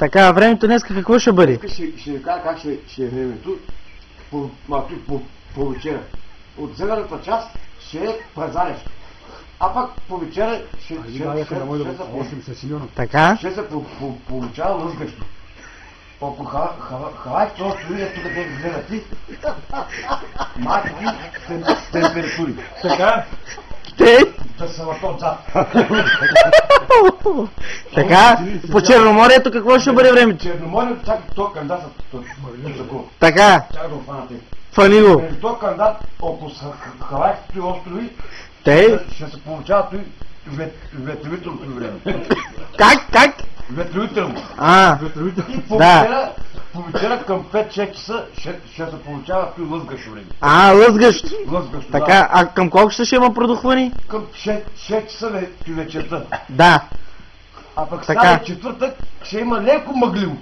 Така, времето днеска какво ще бъде? Ще ви кажа как ще е времето по вечера. От северната част ще е пазарещ. А пак по вечера ще се получава лъзгащо. Ако халайк това стои, ето къде гледа ти, малки температури. Така? Да са на тон зад. Така, по Черноморието какво ще бъде времето? Черноморието чака този кандидат така. Чака да офанате. Фани го. Този кандидат, ако са халайките и острови, ще се получава той ветровителното време. Как? Ветровително. И по вечера към 5-6 часа ще се получава той лъзгащо време. Лъзгащо. Лъзгащо, така, а към колко ще има продухвани? Към 6 часа вечерта. Да. А пък след четвъртък ще има леко мъгливо.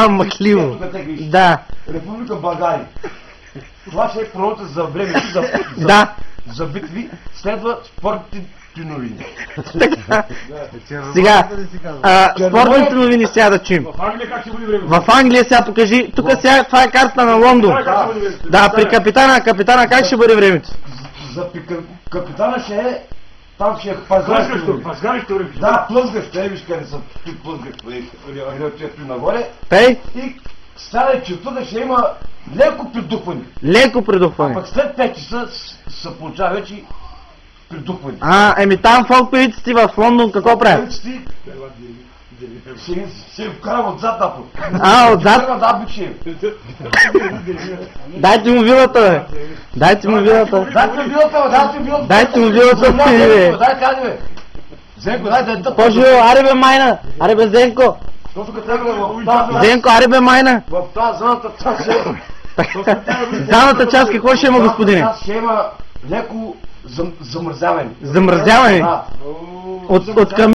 Мъгливо. Да. Република България. Това ще е пророта за времето, за битви, следва спортните новини. Сега, спортните новини сега да чуем. В Англия как ще бъде времето? В Англия сега покажи, тук сега това е картата на Лондон. Да, при капитана как ще бъде времето? За капитана ще е, там ще е пазгащо. Пазгащо времето. Да, плъзгащо, виж къде са плъзгащо, релативно нагоре. И след четвърта ще има леко придухване. А пък след 5 часа се получава вече придухване. Там фолк певиците в Лондон какво правят? Ще вкарам отзад напо. Отзад? Да, биче. Дайте му вилата, бе. Дайте му вилата. Дай, Зенко, дай да... По-живо, аре бе майна. Аре бе Зенко. Зенко, аре бе майна. В тази зоната част ще има. Заната част какво ще има, господине? Ще има леко замързяване. Замързяване? От към